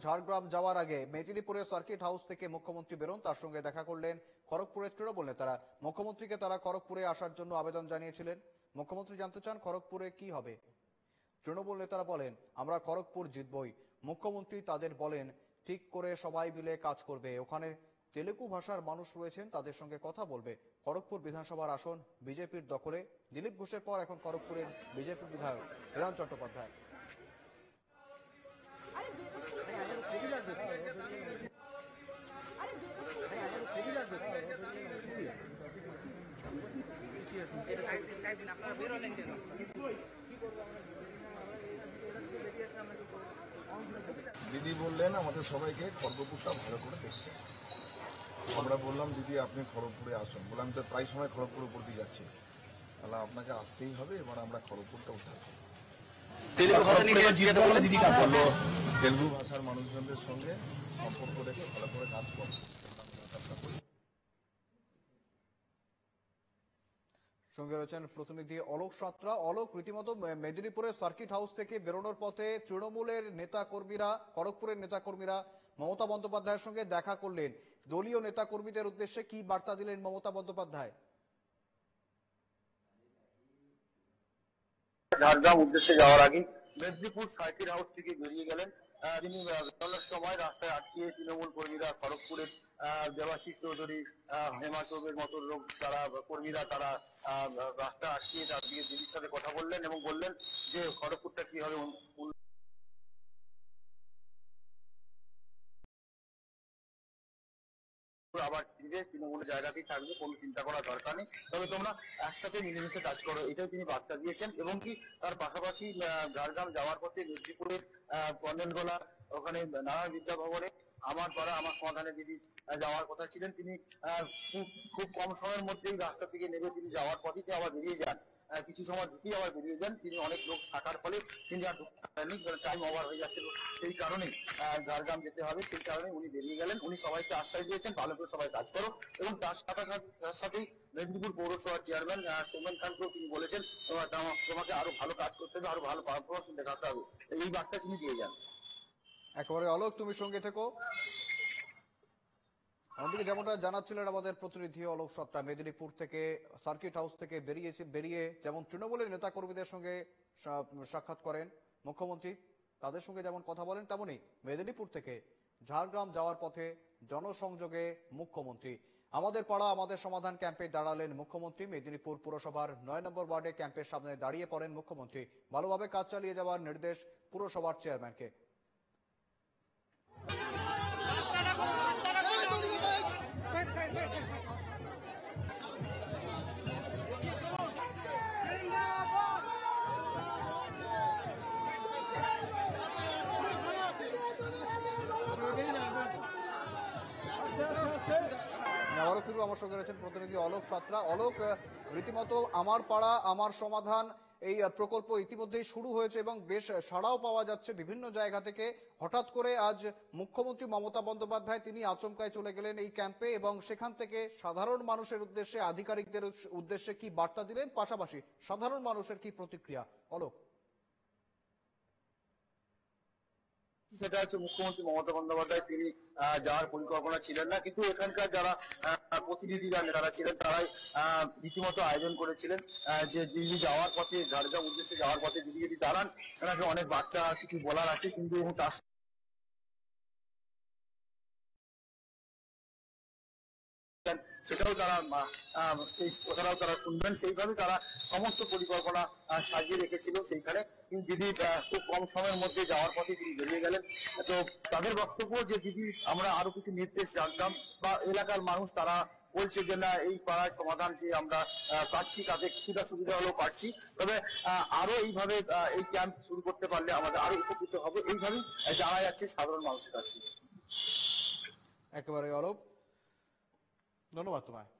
ঝাড়গ্রাম যাওয়ার আগে মেদিনীপুরের সার্কিট হাউস থেকে মুখ্যমন্ত্রী বেরোন, তার সঙ্গে দেখা করলেন খড়গপুরের তৃণমূল নেতারা। মুখ্যমন্ত্রীকে তারা খড়গপুরে আসার জন্য আবেদন জানিয়েছিলেন। মুখ্যমন্ত্রী জানতে চান খড়গপুরে কি হবে। তৃণমূল নেতারা বলেন আমরা খড়গপুর জিতবই। মুখ্যমন্ত্রী তাদের বলেন ঠিক করে সবাই মিলে কাজ করবে, ওখানে তেলুগু ভাষার মানুষ রয়েছেন, তাদের সঙ্গে কথা বলবে। খড়গপুর বিধানসভার আসন বিজেপির দখলে। দিলীপ ঘোষের পর এখন খড়গপুরের বিজেপি বিধায়ক হিরণ চট্টোপাধ্যায়। দিদি বললেন আমাদের সবাইকে খড়গপুরটা ভালো করে দেখতে। আমরা বললাম দিদি আপনি খড়গপুরে আসুন। বললাম আমি তো প্রায় সময় খড়গপুর উপর দিয়ে যাচ্ছি, তাহলে আপনাকে আসতেই হবে। এবার আমরা খড়গপুরটা উদ্ধার করব। তেলুগু ভাষার মানুষজনদের সঙ্গে সম্পর্ক রেখে ভালো করে কাজ করব। সঙ্গে রয়েছেন প্রতিনিধি অলোক সাঁতরা। অলোক, রীতিমতো মেদিনীপুরের সার্কিট হাউস থেকে বেরোনোর পথে তৃণমূলের নেতাকর্মীরা, খড়গপুরের নেতাকর্মীরা মমতা বন্দ্যোপাধ্যায়ের সঙ্গে দেখা করলেন। দলীয় নেতাকর্মীদের উদ্দেশ্যে কি বার্তা দিলেন মমতা বন্দ্যোপাধ্যায়? ঝাড়গ্রাম উদ্দেশ্যে যাওয়ার আগে মেদিনীপুর সার্কিট হাউস থেকে বেরিয়ে গেলেন। তিনি বেরোনোর সময় রাস্তায় আটকিয়ে তৃণমূল কর্মীরা, খড়গপুরের দেবাশিস চৌধুরী, হেমা চৌধুরীর মতো লোক যারা কর্মীরা, তারা রাস্তা আটকিয়ে তার দিকে দিদির সাথে কথা বললেন এবং বললেন যে খড়গপুরটা কিভাবে আবার ফিরে তৃণমূলের জায়গাতেই থাকবে, কোনো চিন্তা করার দরকার নেই, তবে তোমরা একসাথে মিলেমিশে কাজ করো, এটাই তিনি বার্তা দিয়েছেন। এবং কি তার পাশাপাশি ঝাড়গ্রাম যাওয়ার পথে মেদিনীপুরের কন্ডেলগোলা, ওখানে নানা বিদ্যা ভবনে আমার পাড়া আমার সমাধানে দিদি যাওয়ার কথা ছিলেন। তিনি খুব কম সময়ের মধ্যেই রাস্তা থেকে নেমে তিনি যাওয়ার পথে আবার বেরিয়ে যান। কিছু সময় ঢুকিয়ে আবার বেরিয়ে যান। তিনি অনেক লোক থাকার ফলে তিনি আর ঢুকতে পারেননি, টাইম ওভার হয়ে যাচ্ছিল, সেই কারণেই ঝাড়গ্রাম যেতে হবে, সেই কারণে উনি বেরিয়ে গেলেন। উনি সবাইকে আশ্বাস দিয়েছেন ভালো করে সবাই কাজ করো, এবং তার সাথেই মেদিনীপুর পৌরসভার চেয়ারম্যান সৌমেন খানকেও তিনি বলেছেন তোমাকে আরো ভালো কাজ করতে হবে, আরো ভালো পারফরমেন্স দেখাতে হবে, এই বার্তা তিনি দিয়ে যান। একেবারে অলোক, তুমি সঙ্গে থেকো। অন্যদিকে যেমনটা জানাচ্ছিলেন আমাদের প্রতিনিধি অলোক সাঁতরা, মেদিনীপুর থেকে সার্কিট হাউস থেকে বেরিয়ে যেমন তৃণমূলের নেতা কর্মীদের সঙ্গে সাক্ষাৎ করেন মুখ্যমন্ত্রী, তাদের সঙ্গে যেমন কথা বলেন, তেমনি মেদিনীপুর থেকে ঝাড়গ্রাম যাওয়ার পথে জনসংযোগে মুখ্যমন্ত্রী। আমাদের পাড়া আমাদের সমাধান ক্যাম্পে দাঁড়ালেন মুখ্যমন্ত্রী। মেদিনীপুর পুরসভার 9 নম্বর ওয়ার্ডে ক্যাম্পের সামনে দাঁড়িয়ে পড়েন মুখ্যমন্ত্রী। ভালোভাবে কাজ চালিয়ে যাওয়ার নির্দেশ পুরসভার চেয়ারম্যানকে। আবারও ফিরবো, আমার সঙ্গে রয়েছেন প্রতিনিধি অলোক সাঁতরা। অলোক, রীতিমতো আমার পাড়া আমার সমাধান এই প্রকল্প ইতিমধ্যেই শুরু হয়েছে এবং বেশ সাড়াও পাওয়া যাচ্ছে বিভিন্ন জায়গা থেকে। হঠাৎ করে আজ মুখ্যমন্ত্রী মমতা বন্দ্যোপাধ্যায় তিনি আচমকায় চলে গেলেন এই ক্যাম্পে, এবং সেখান থেকে সাধারণ মানুষের উদ্দেশ্যে, আধিকারিকদের উদ্দেশ্যে কি বার্তা দিলেন, পাশাপাশি সাধারণ মানুষের কি প্রতিক্রিয়া? অলোক, সেটা হচ্ছে মুখ্যমন্ত্রী মমতা বন্দ্যোপাধ্যায় তিনি যাওয়ার পরিকল্পনা ছিলেন না, কিন্তু এখানকার যারা প্রতিনিধিরা নেতারা ছিলেন তারাই রীতিমতো আয়োজন করেছিলেন যে দিল্লি যাওয়ার পথে, ঝাড়গ্রাম উদ্দেশ্যে যাওয়ার পথে দিদি যদি দাঁড়ান, এনাকে অনেক বাচ্চা কিছু বলার আছে, কিন্তু তার সেটাও তারা সেই কথাটাও তারা শুনবেন, সেইভাবে তারা সমস্ত পরিকল্পনা সাজিয়ে রেখেছিল সেইখানে। কিন্তু দিদি খুব কম সময়ের মধ্যে যাওয়ার পথে তিনি বেরিয়ে গেলেন। তো তাদের বক্তব্য যে দিদি আমরা আরো কিছু নির্দেশ জানতাম, বা এলাকার মানুষ তারা বলছে যে না এই পাড়ায় সমাধান যে আমরা পাচ্ছি তাতে কিছুটা সুবিধা হলেও পাচ্ছি, তবে আরো এইভাবে এই ক্যাম্প শুরু করতে পারলে আমাদের আরো উপকৃত হবে, এইভাবেই জানা যাচ্ছে সাধারণ মানুষের কাছ থেকে। একেবারে অলোক, ধন্যবাদ তোমায়।